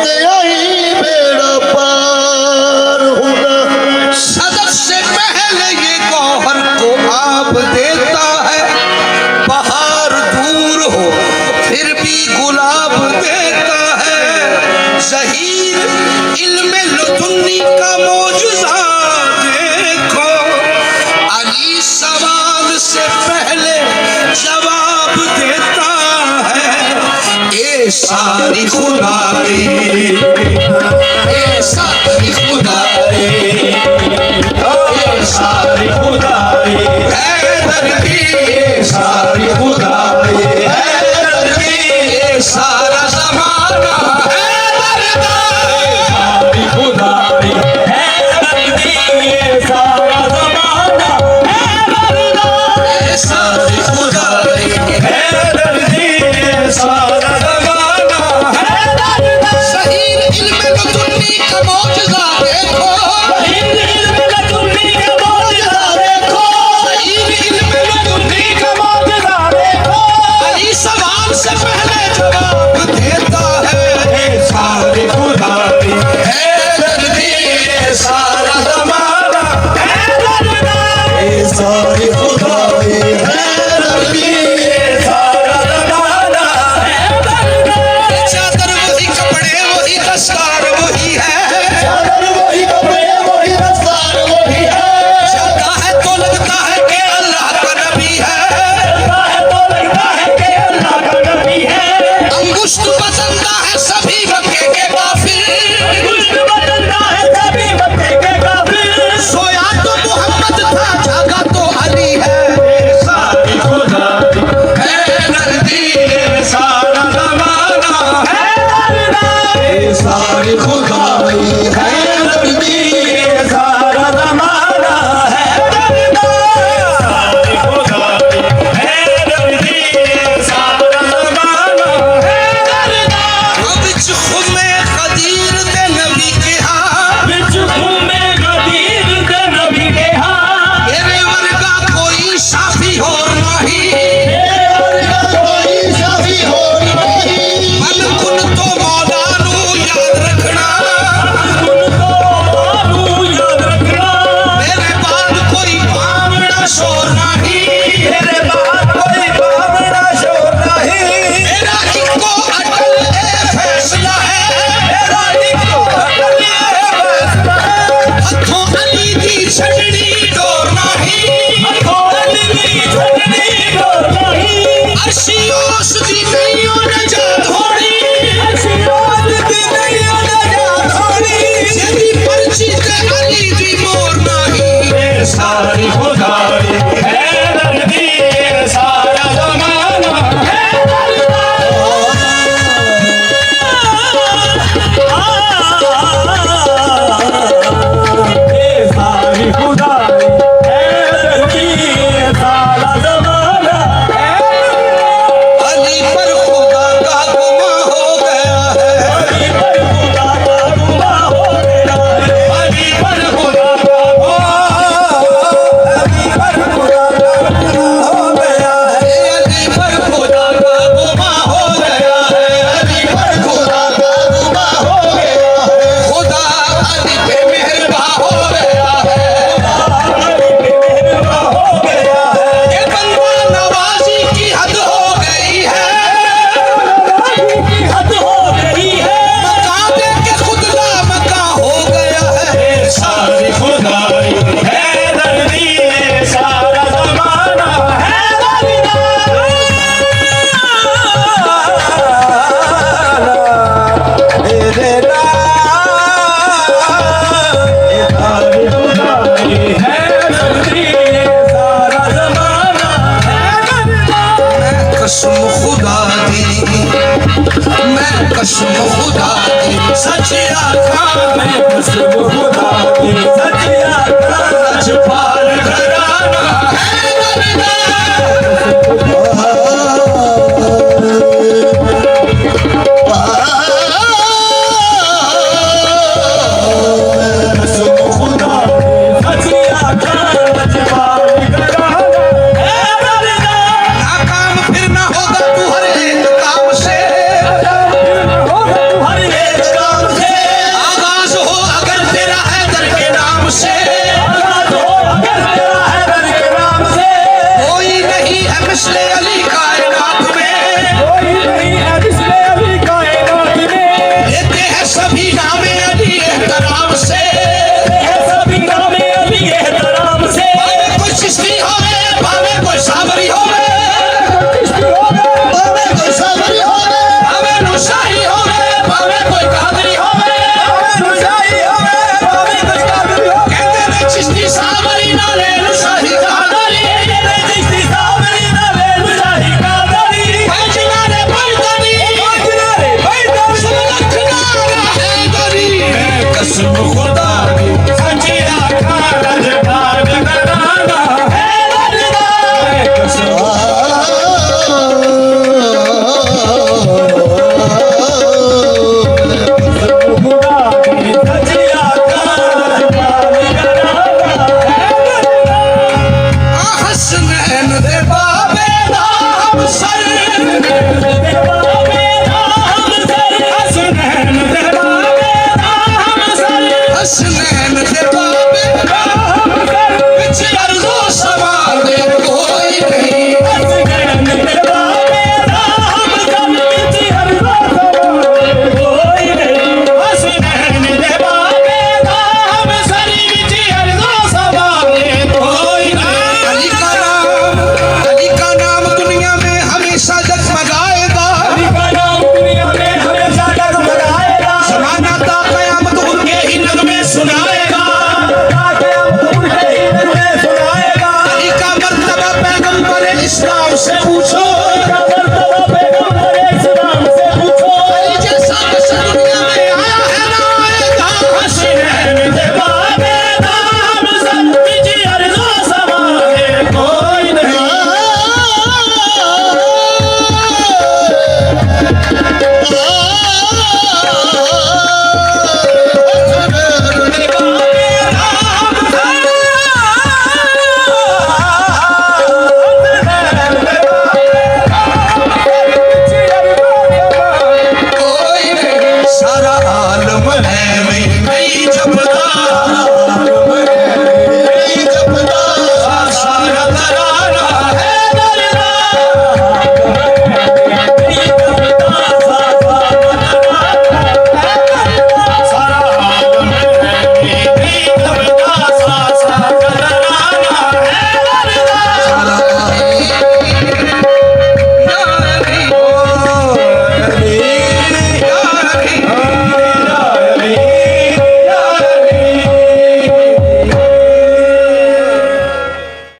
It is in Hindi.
गया ही बेड़ा पार होगा। सदफ से पहले ये गौहर को आप देता है, बहार दूर हो फिर भी गुलाब देता है। ज़हीर इल्मे लुदुन्नी का मौजूदा देखो, अली सवाल से पहले जवाब देता है। ए सारी खुदा रे, ए सारी खुदा रे, ए सारी खुदा रे, हैदर की ए सारी खुदा रे, हैदर की ए सारा ज़माना हैदर का, सारी खुदा रे, हैदर की ए सारा ज़माना हैदर का, ए सारी खुदा रे, हैदर की ए सारा ज़माना हैदर का। ज़हीर इल्मे लुदुन्नी का मौजज़ा देखो, ज़हीर इल्मे लुदुन्नी का मौजज़ा देखो, ज़हीर इल्मे लुदुन्नी का मौजज़ा देखो। अली सवाल से पहले जवाब देता है। ए सारी खुदा रे, हैदर की ए सारा ज़माना हैदर का, ए सारी खुदा रे, हैदर की ए सारा ज़माना हैदर का। चादर वही, कपड़े वही, दस्तार वही है, चादर वही, कपड़े वही, दस्तार वही है। चलता है तो लगता है कि अल्लाह का नबी है, चलता है तो लगता है कि अल्लाह का नबी है। अंगुष्ठ बदलता है सभी मक्के के काफिर, अंगुष्ठ बदलता है सभी मक्के के काफिर। सोया तो मोहम्मद था, जागा तो अली है। ए सारी खुदा हैदर की ए सारा ज़माना हैदर का, ए सारी खुदा हैदर की ए सारा ज़माना हैदर का, सारी खुदा हैदर की ए सारा ज़माना हैदर का। बिच खुमे क़दीर दे नबी के हां, बिच खुमे क़दीर दे नबी के हां। मेरे वर्गा कोई साफी और नहीं, मेरे वर्गा कोई साफी और नहीं। मन कुन तो मौला नू याद रखना, मन कुन तो मौला नू याद रखना। मेरे बाद कोई बावड़ा शोर नहीं, मेरे बाद कोई बावड़ा शोर नहीं। मेरा इको अटल ए फैसला है, मेरा इको अटल ए फैसला है। हथों अली दी छड़नी डोर नहीं, हथों अली दी छड़नी डोर नहीं। अर्शियों दी नहीं ओ नजात होनी, अर्शियों दी नहीं ओ नजात होनी। जेदी पर्ची ते अली दी मोर नहीं। ए सारी खुदा रे, हैदर की ए सारा ज़माना हैदर का। ए सारी खुदा रे, हैदर की ए सारा ज़माना हैदर का। अली पर खुदा का गुमा हो गया है, अली पर खुदा का गुमा हो गया है, अली पर खुदा का अली पर खुदा का गुमा हो गया है, अली पर खुदा का गुमा हो गया है, अली पर खुदा का गुमा हो गया है। खुदा अली पे मेहरबान हो गया है, खुदा अली पे मेहरबान हो गया है। ये बंदा नवाजी की हद हो गई है, नवाजी की हद हो गई है। मकाम के खुदा मकाम हो गया है। ए सारी खुदा हैदर की ए सारा ज़माना हैदर का। मेरे सारी खुदा हैदर की ए सारा ज़माना हैदर का। मैं कसम खुदा दी, मैं कसम खुदा दी, सच आखा मैं कसम खुदा दी, सच आखा। लजपाल घराना हैदर का। नाकाम फिर ना होगा तू हर एक काम से, नाकाम फिर ना होगा तू हर एक काम सारा आलम है नहीं।